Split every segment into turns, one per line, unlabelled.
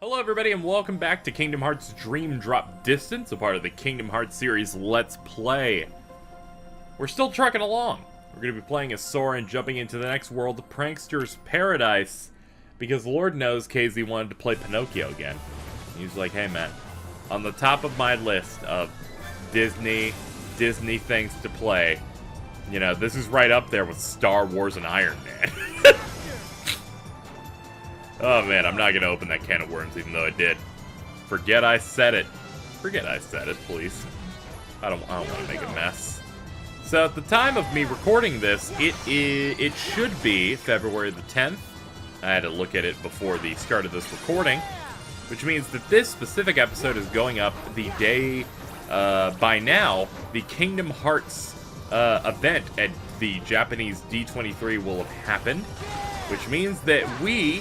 Hello everybody and welcome back to Kingdom Hearts Dream Drop Distance, a part of the Kingdom Hearts series Let's Play. We're still trucking along. We're going to be playing as Sora and jumping into the next world, Prankster's Paradise, because Lord knows KZ wanted to play Pinocchio again. He was like, hey man, on the top of my list of Disney things to play, you know, this is right up there with Star Wars and Iron Man. Oh man, I'm not gonna open that can of worms even though I did. Forget I said it. Forget I said it, please. I don't want to make a mess. So at the time of me recording this, it should be February the 10th. I had to look at it before the start of this recording, which means that this specific episode is going up the day, by now, the Kingdom Hearts event at the Japanese D23 will have happened, which means that we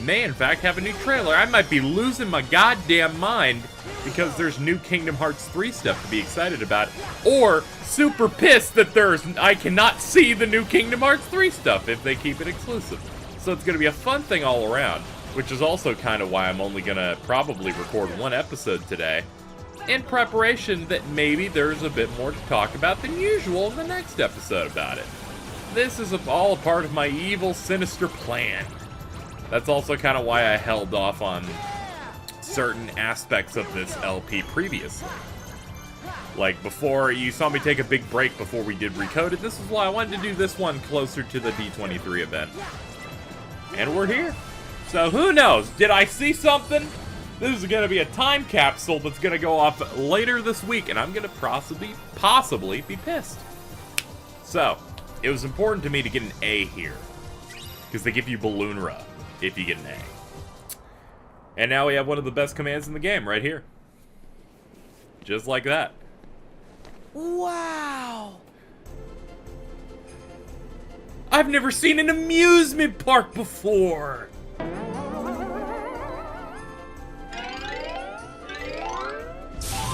may in fact have a new trailer. I might be losing my goddamn mind because there's new Kingdom Hearts 3 stuff to be excited about, or super pissed that I cannot see the new Kingdom Hearts 3 stuff if they keep it exclusive. So it's going to be a fun thing all around, which is also kind of why I'm only going to probably record one episode today, in preparation that maybe there's a bit more to talk about than usual in the next episode about it. This is all a part of my evil, sinister plan. That's also kind of why I held off on certain aspects of this LP previously. Like, before, you saw me take a big break before we did Recoded. This is why I wanted to do this one closer to the D23 event. And we're here. So, who knows? Did I see something? This is going to be a time capsule that's going to go off later this week, and I'm going to possibly be pissed. So, it was important to me to get an A here, because they give you Balloon Rub if you get an A. And now we have one of the best commands in the game right here. Just like that.
Wow!
I've never seen an amusement park before!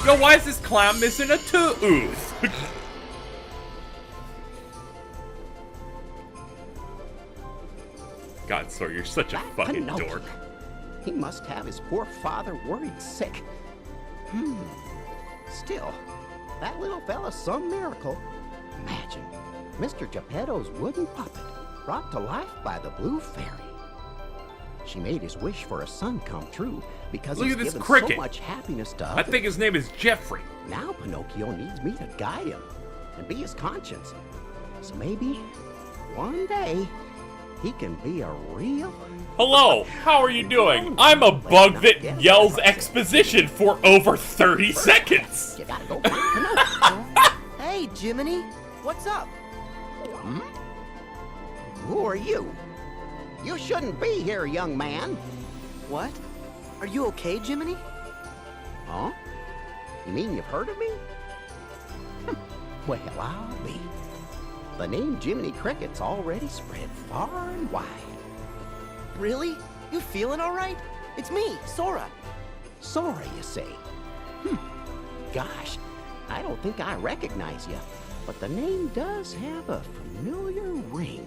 Yo, why is this clown missing a tooth? God, Sora, you're such a fucking dork.
He must have his poor father worried sick. Still, that little fella's some miracle. Imagine, Mr. Geppetto's wooden puppet brought to life by the Blue Fairy. She made his wish for a son come true because he's given so much happiness to others.
I think his name is Jeffrey.
Now Pinocchio needs me to guide him and be his conscience. So maybe, one day, he can be a real...
Hello, how are you doing? I'm a bug that yells exposition for over 30 seconds.
You gotta go find Pinocchio.
Hey, Jiminy, what's up?
Who are you? You shouldn't be here, young man.
What? Are you okay, Jiminy?
Huh? You mean you've heard of me? Well, I'll be. The name Jiminy Cricket's already spread far and wide.
Really? You feeling all right? It's me, Sora.
Sora, you say? Gosh, I don't think I recognize you, but the name does have a familiar ring.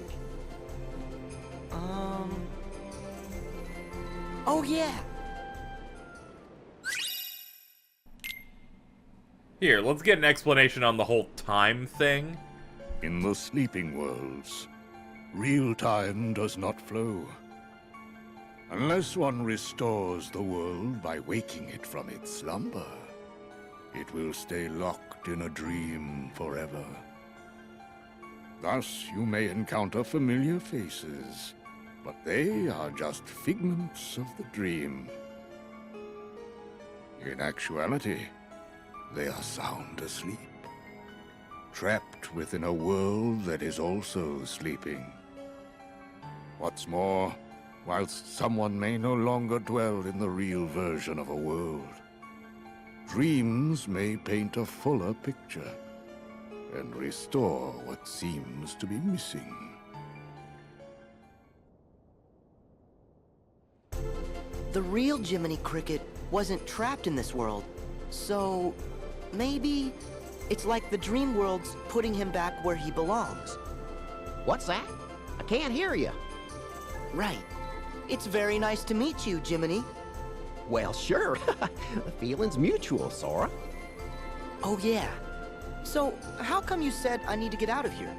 Oh yeah.
Here, let's get an explanation on the whole time thing.
In the sleeping worlds, real time does not flow. Unless one restores the world by waking it from its slumber, it will stay locked in a dream forever. Thus, you may encounter familiar faces, but they are just figments of the dream. In actuality, they are sound asleep, trapped within a world that is also sleeping. What's more, whilst someone may no longer dwell in the real version of a world, dreams may paint a fuller picture and restore what seems to be missing.
The real Jiminy Cricket wasn't trapped in this world, so maybe it's like the dream world's putting him back where he belongs.
What's that? I can't hear you.
Right. It's very nice to meet you, Jiminy.
Well, sure. The feeling's mutual, Sora.
Oh, yeah. So, how come you said I need to get out of here?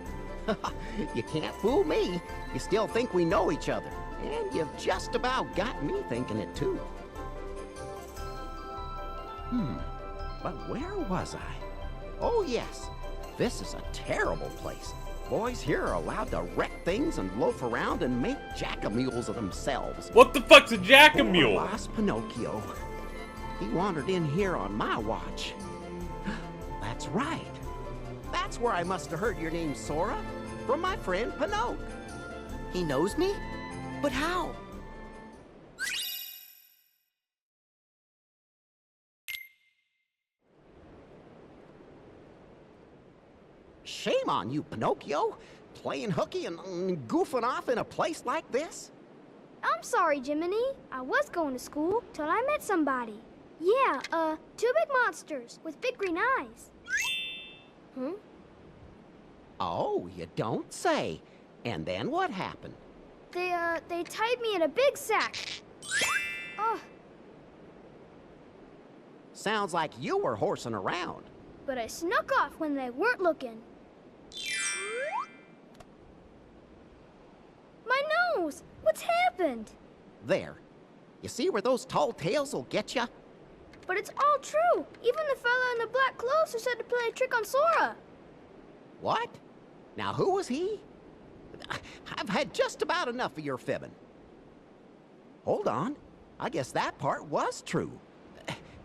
You can't fool me. You still think we know each other. And you've just about got me thinking it, too. But where was I? Oh, yes. This is a terrible place. Boys here are allowed to wreck things and loaf around and make jackamules of themselves.
What the fuck's a
Poor
jackamule?
lost Pinocchio. He wandered in here on my watch. That's right. That's where I must have heard your name, Sora. From my friend Pinocchio.
He knows me? But how?
Shame on you, Pinocchio. Playing hooky and goofing off in a place like this?
I'm sorry, Jiminy. I was going to school till I met somebody. Yeah, two big monsters with big green eyes. Hmm?
Oh, you don't say. And then what happened?
They tied me in a big sack. Oh,
Sounds like you were horsing around.
but I snuck off when they weren't looking. My nose! What's happened?
There. You see where those tall tales will get you?
But it's all true. Even the fella in the black clothes who said to play a trick on Sora.
What? Now, who was he? I've had just about enough of your fibbing. Hold on. I guess that part was true.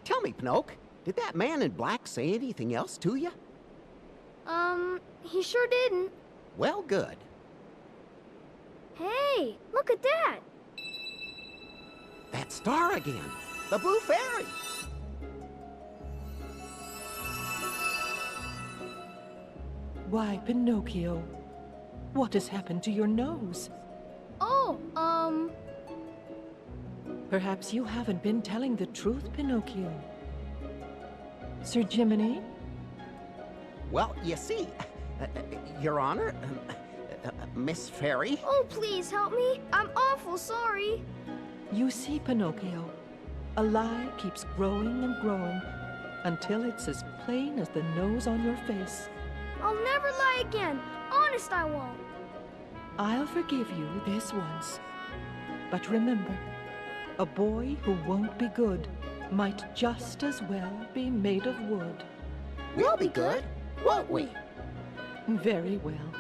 Tell me, Pinocchio, did that man in black say anything else to you?
He sure didn't.
Well, good.
Hey, look at that.
That star again. The Blue Fairy.
Why, Pinocchio? What has happened to your nose?
Oh,
Perhaps you haven't been telling the truth, Pinocchio. Sir Jiminy?
Well, you see, Your Honor, Miss Fairy.
oh, please help me. I'm awful sorry.
You see, Pinocchio, a lie keeps growing and growing until it's as plain as the nose on your face.
I'll never lie again. Honest, I won't.
I'll forgive you this once. But remember, a boy who won't be good might just as well be made of wood.
We'll be good, won't we?
Very well.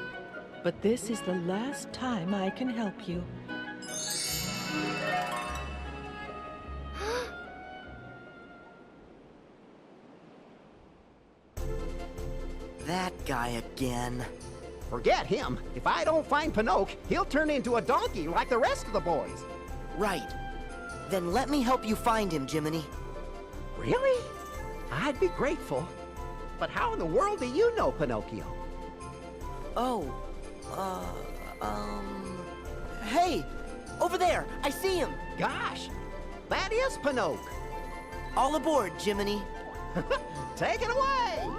But this is the last time I can help you.
That guy again.
Forget him. If I don't find Pinocchio, he'll turn into a donkey like the rest of the boys.
Right. Then let me help you find him, Jiminy.
Really? I'd be grateful. But how in the world do you know Pinocchio?
Oh, hey! Over there! I see him!
Gosh, that is Pinocchio.
All aboard, Jiminy.
Take it away!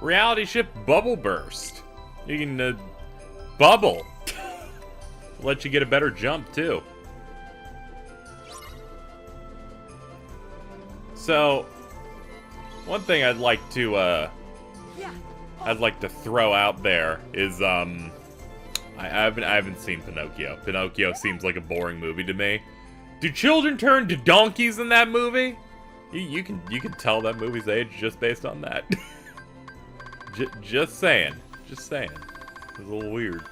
Reality ship bubble burst. You can bubble. Let you get a better jump too. So, one thing I'd like to throw out there is I haven't seen Pinocchio. Pinocchio seems like a boring movie to me. Do children turn to donkeys in that movie? You can tell that movie's age just based on that. Just saying. Just saying. It's a little weird.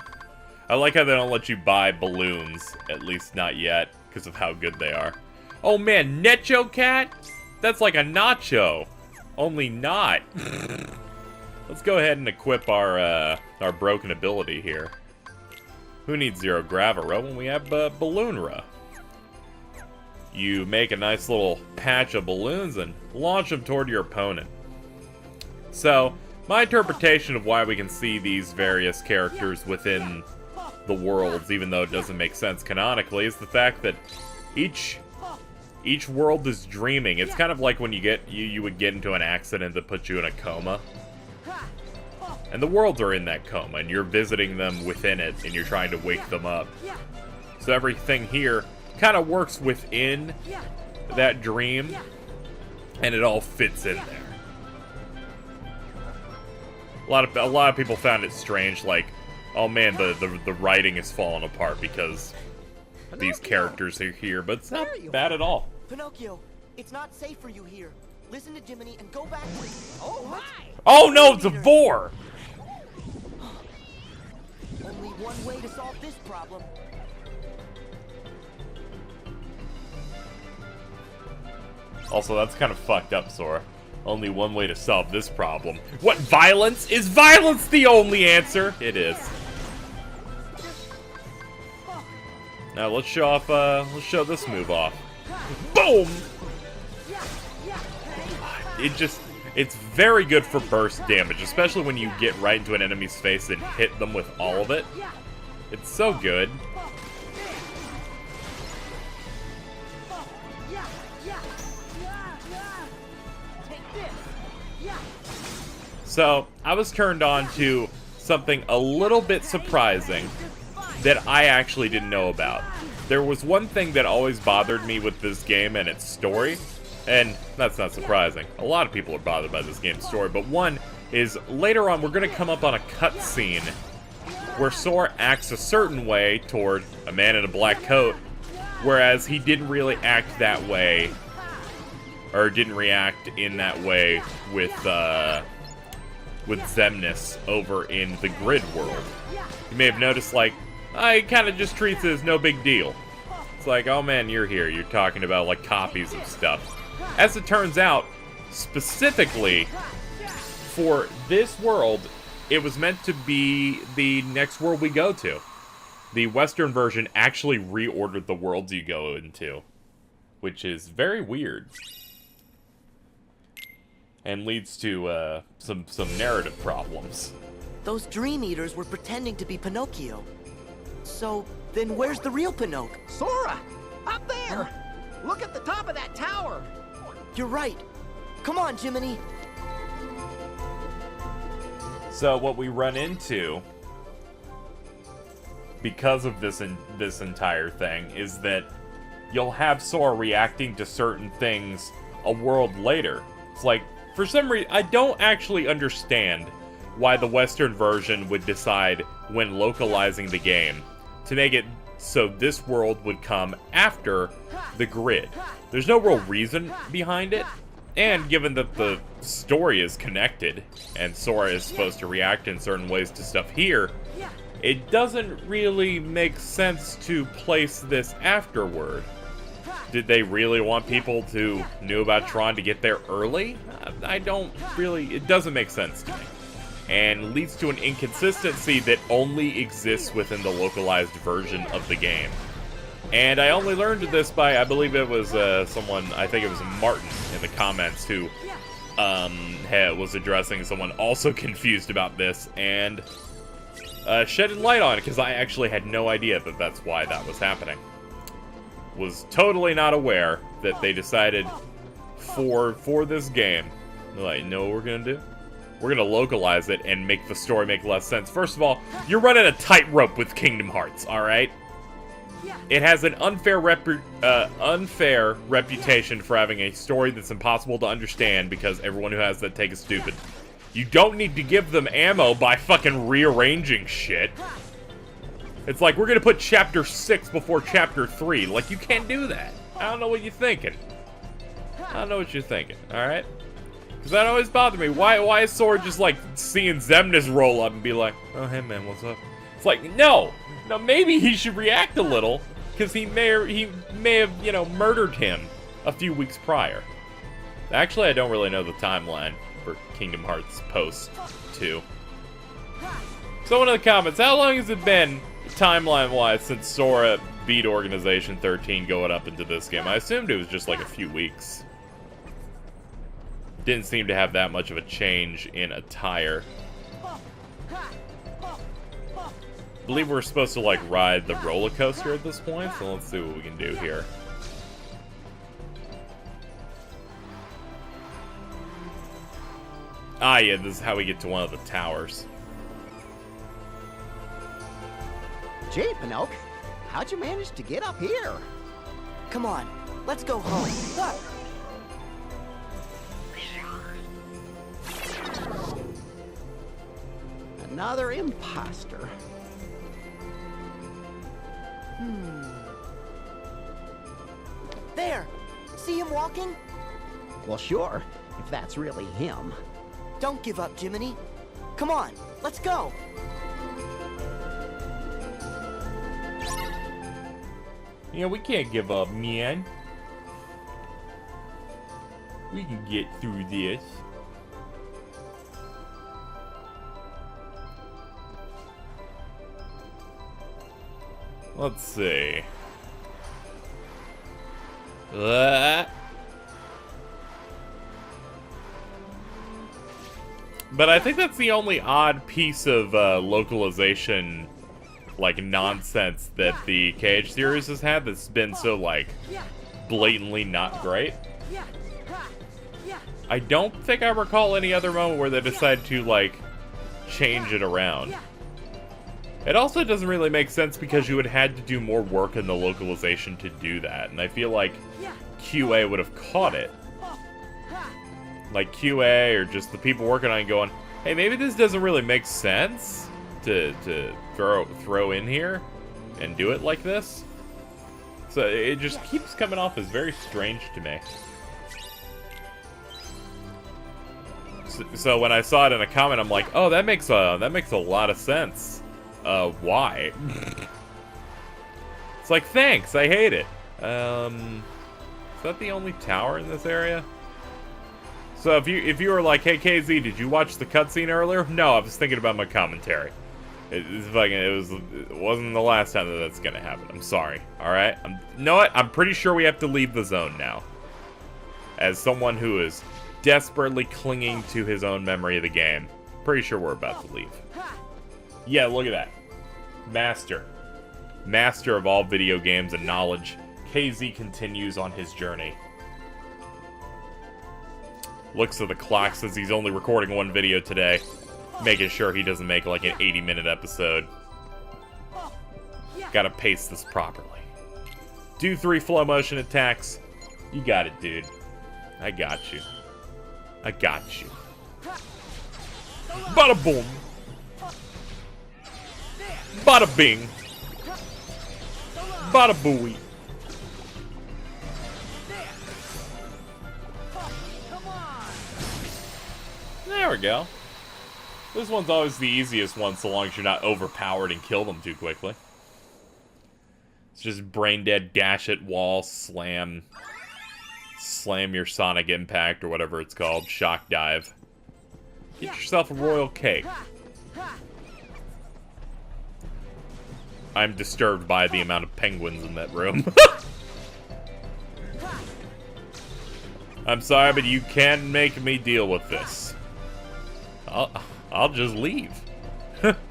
I like how they don't let you buy balloons, at least not yet, because of how good they are. Oh man, Necho Cat? That's like a nacho. Only not. Let's go ahead and equip our broken ability here. Who needs Zero Gravira when we have Balloonra? You make a nice little patch of balloons and launch them toward your opponent. So, my interpretation of why we can see these various characters within the worlds, even though it doesn't make sense canonically, is the fact that each world is dreaming. It's kind of like when you would get into an accident that puts you in a coma. And the worlds are in that coma, and you're visiting them within it, and you're trying to wake them up. So everything here kind of works within that dream, and it all fits in there. A lot of people found it strange, like, oh man, the writing is falling apart because these characters are here, but it's not bad at all.
Pinocchio, it's not safe for you here. Listen to Jiminy and go back to...
Oh, my!
Oh no, it's a vor!
Only one way to solve this problem.
Also, that's kind of fucked up, Sora. Only one way to solve this problem. What, violence? Is violence the only answer? It is. Now let's show off, let's show this move off. Boom! It's very good for burst damage, especially when you get right into an enemy's face and hit them with all of it. It's so good. So, I was turned on to something a little bit surprising that I actually didn't know about. There was one thing that always bothered me with this game and its story, and that's not surprising. A lot of people are bothered by this game's story, but one is later on we're going to come up on a cutscene where Sora acts a certain way toward a man in a black coat, whereas he didn't really act that way, or didn't react in that way with Xemnas over in the Grid world. You may have noticed, like, he kind of just treats it as no big deal. It's like, oh man, you're here. You're talking about, like, copies of stuff. As it turns out, specifically for this world, it was meant to be the next world we go to. The Western version actually reordered the worlds you go into, which is very weird. And leads to some narrative problems.
Those Dream Eaters were pretending to be Pinocchio. So, then where's the real Pinocchio?
Sora! Up there! Look at the top of that tower!
You're right. Come on, Jiminy.
So what we run into, because of this entire thing, is that you'll have Sora reacting to certain things a world later. It's like, for some reason, I don't actually understand why the Western version would decide when localizing the game to make it so this world would come after the Grid. There's no real reason behind it, and given that the story is connected, and Sora is supposed to react in certain ways to stuff here, it doesn't really make sense to place this afterward. Did they really want people to know about Tron to get there early? I don't really... It doesn't make sense to me. And leads to an inconsistency that only exists within the localized version of the game. And I only learned this by, I believe it was someone, I think it was Martin in the comments, who was addressing someone also confused about this, and shedded light on it, because I actually had no idea that that's why that was happening. Was totally not aware that they decided for this game, they're like, you know what we're gonna do? We're gonna localize it and make the story make less sense. First of all, you're running a tightrope with Kingdom Hearts, alright? It has an unfair reputation for having a story that's impossible to understand because everyone who has that take is stupid. You don't need to give them ammo by fucking rearranging shit. It's like, we're gonna put Chapter 6 before Chapter 3. Like, you can't do that. I don't know what you're thinking. I don't know what you're thinking, alright? Because that always bothered me. Why is Sora just, like, seeing Xemnas roll up and be like, oh, hey, man, what's up? It's like, no! Now, maybe he should react a little, because he may have, you know, murdered him a few weeks prior. Actually, I don't really know the timeline for Kingdom Hearts Post 2. Someone in the comments, how long has it been, timeline-wise, since Sora beat Organization 13 going up into this game? I assumed it was just like a few weeks. Didn't seem to have that much of a change in attire. I believe we're supposed to, like, ride the roller coaster at this point, so let's see what we can do here. Ah, yeah, this is how we get to one of the towers.
Gee, Pinocchio, how'd you manage to get up here?
Come on, let's go home. Ah!
Another imposter.
There! See him walking?
Well, sure, if that's really him.
Don't give up, Jiminy. Come on, let's go.
You know, we can't give up, man. We can get through this. Let's see. But I think that's the only odd piece of localization, like, nonsense that the KH series has had that's been so, like, blatantly not great. I don't think I recall any other moment where they decide to, like, change it around. It also doesn't really make sense because you would have had to do more work in the localization to do that, and I feel like QA would have caught it. Like QA or just the people working on it going, hey, maybe this doesn't really make sense to throw in here and do it like this. So it just keeps coming off as very strange to me. So when I saw it in a comment, I'm like, oh, that makes a lot of sense. Why? It's like, thanks, I hate it. Is that the only tower in this area? So if you were like, hey KZ, did you watch the cutscene earlier? No, I was thinking about my commentary. It wasn't the last time that that's gonna happen. I'm sorry. All right. You know what? I'm pretty sure we have to leave the zone now. As someone who is desperately clinging to his own memory of the game, pretty sure we're about to leave. Yeah, look at that. Master of all video games and knowledge. KZ continues on his journey. Looks at the clock, says he's only recording one video today. Making sure he doesn't make like an 80-minute episode. Gotta pace this properly. Do 3 flow motion attacks. You got it, dude. I got you. I got you. Bada boom. Bada bing. Bada booey. There we go. This one's always the easiest one so long as you're not overpowered and kill them too quickly. It's just brain dead, dash it, wall, slam your sonic impact or whatever it's called, shock dive. Get yourself a royal cake. I'm disturbed by the amount of penguins in that room. I'm sorry, but you can't make me deal with this. I'll just leave.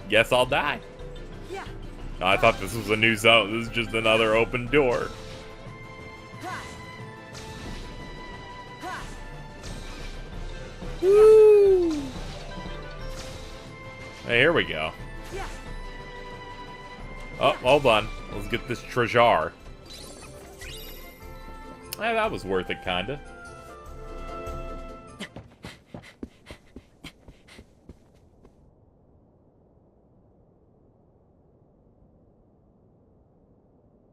Guess I'll die. Oh, I thought this was a new zone. This is just another open door. Woo! Hey, here we go. Oh, hold on. Let's get this treasure. Hey, that was worth it, kinda.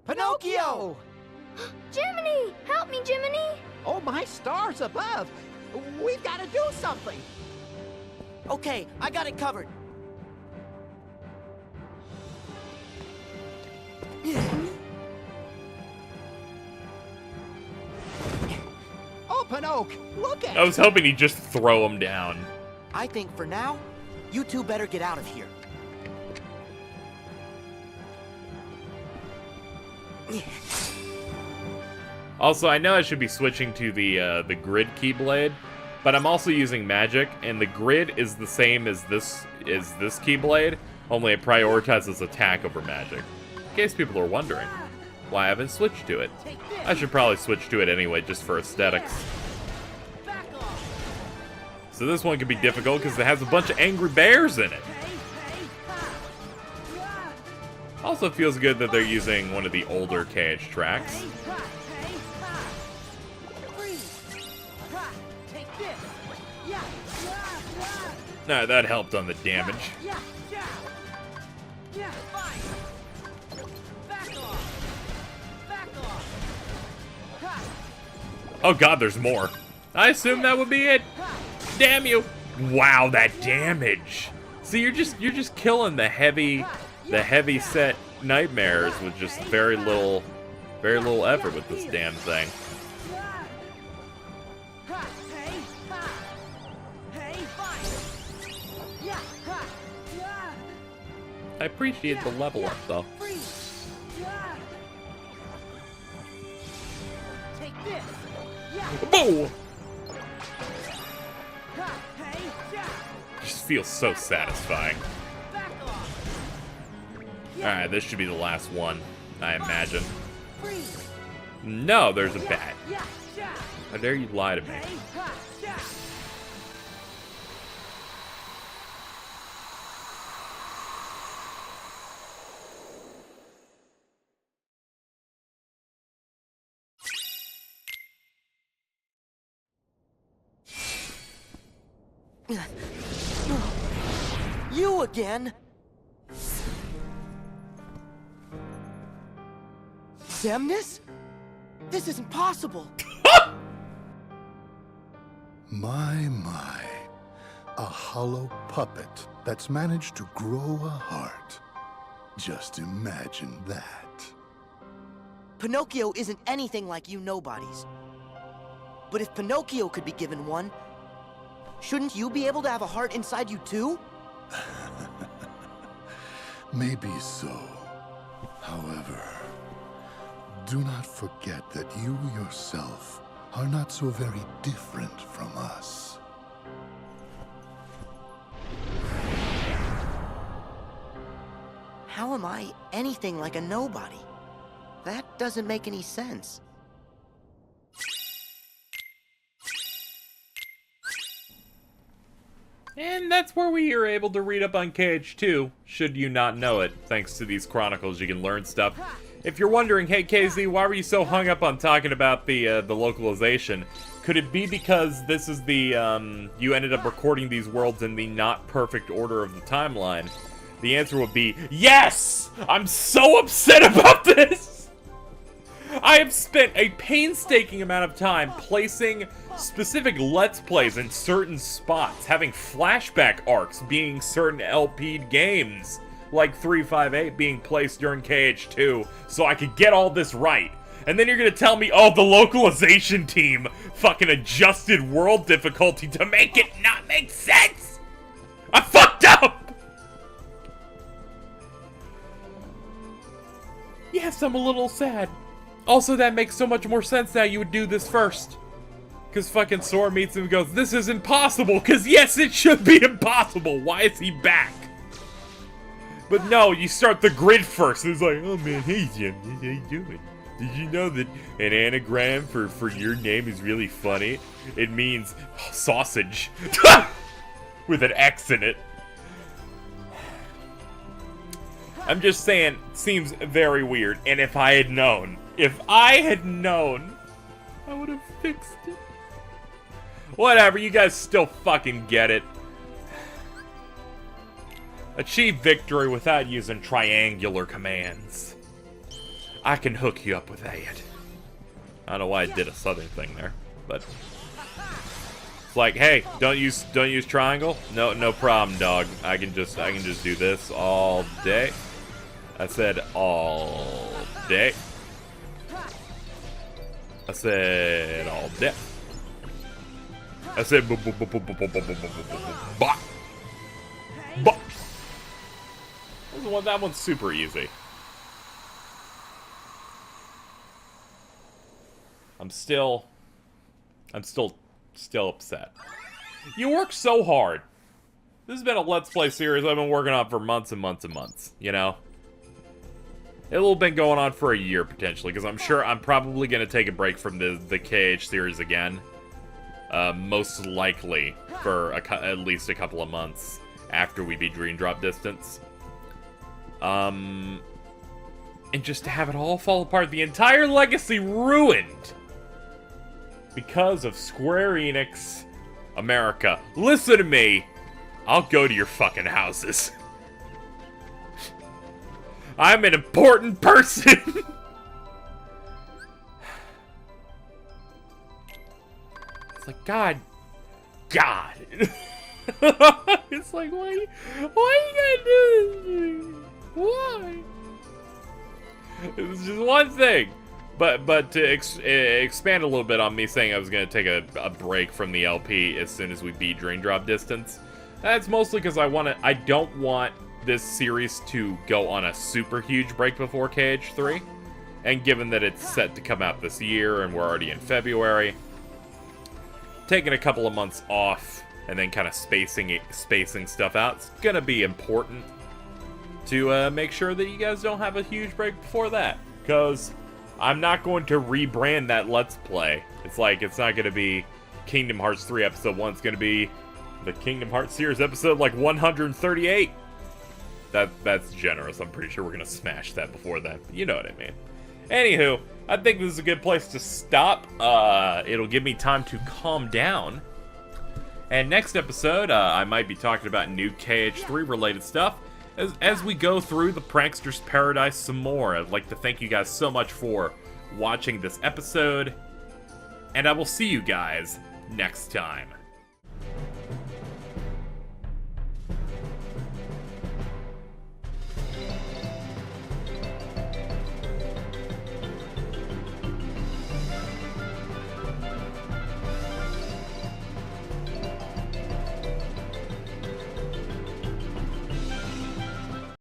Pinocchio!
Jiminy! Help me, Jiminy!
Oh, my stars above! We've got to do something!
Okay, I got it covered.
Oh, Pinocchio, look at
I was hoping he'd just throw him down.
I think for now, you two better get out of here.
Also, I know I should be switching to the grid keyblade, but I'm also using magic, and the grid is the same as this keyblade, only it prioritizes attack over magic. In case people are wondering why I haven't switched to it. I should probably switch to it anyway, just for aesthetics. So this one can be difficult because it has a bunch of angry bears in it. Also feels good that they're using one of the older KH tracks. Nah, that helped on the damage. Oh god, there's more. I assume that would be it. Damn you. Wow, that damage. See, you're just killing the heavy set nightmares with just very little effort with this damn thing. I appreciate the level up though. Boom! Just feels so satisfying. Alright, this should be the last one, I imagine. No, there's a bat. How dare you lie to me?
You again? Xemnas? This isn't possible.
My. A hollow puppet that's managed to grow a heart. Just imagine that.
Pinocchio isn't anything like you nobodies. But if Pinocchio could be given one, shouldn't you be able to have a heart inside you too?
Maybe so. However, do not forget that you yourself are not so very different from us.
How am I anything like a nobody? That doesn't make any sense.
And that's where we are able to read up on KH2, should you not know it. Thanks to these chronicles, you can learn stuff. If you're wondering, hey KZ, why were you so hung up on talking about the localization? Could it be because this is the, you ended up recording these worlds in the not perfect order of the timeline? The answer would be, yes! I'm so upset about this! I have spent a painstaking amount of time placing specific Let's Plays in certain spots, having flashback arcs being certain LP'd games, like 358 being placed during KH2, so I could get all this right. And then you're gonna tell me, oh, the localization team fucking adjusted world difficulty to make it not make sense! I fucked up! Yes, I'm a little sad. Also, that makes so much more sense now you would do this first. Because fucking Sora meets him and goes, this is impossible, because yes, it should be impossible. Why is he back? But no, you start the grid first. It's like, oh man, hey Jim, how you doing? Did you know that an anagram for your name is really funny? It means sausage. With an X in it. I'm just saying, seems very weird. And if I had known, I would have fixed it. Whatever, you guys still fucking get it. Achieve victory without using triangular commands. I can hook you up with that. I don't know why I did a southern thing there, but it's like, hey, don't use triangle. No problem, dog. I can just do this all day. I said all day. I said all day. I said bah. That one's super easy. I'm still upset. You work so hard. This has been a Let's Play series I've been working on for months and months and months, you know? It'll have been going on for a year, potentially, because I'm sure I'm probably going to take a break from the KH series again. Most likely for at least a couple of months after we beat Dream Drop Distance. And just to have it all fall apart, the entire legacy ruined because of Square Enix America. Listen to me. I'll go to your fucking houses. I'm an important person. It's like, God. It's like, why you gotta do this to me? Why? It's just one thing. But to expand a little bit on me saying I was going to take a break from the LP as soon as we beat Dream Drop Distance, that's mostly because I don't want this series to go on a super huge break before KH3. And given that it's set to come out this year and we're already in February, taking a couple of months off and then kind of spacing stuff out, it's going to be important to make sure that you guys don't have a huge break before that. Because I'm not going to rebrand that Let's Play. It's like, it's not going to be Kingdom Hearts 3 Episode 1. It's going to be the Kingdom Hearts series episode like 138. That's generous. I'm pretty sure we're going to smash that before then. You know what I mean. Anywho, I think this is a good place to stop. It'll give me time to calm down. And next episode, I might be talking about new KH3 related stuff. As we go through the Prankster's Paradise some more, I'd like to thank you guys so much for watching this episode, and I will see you guys next time.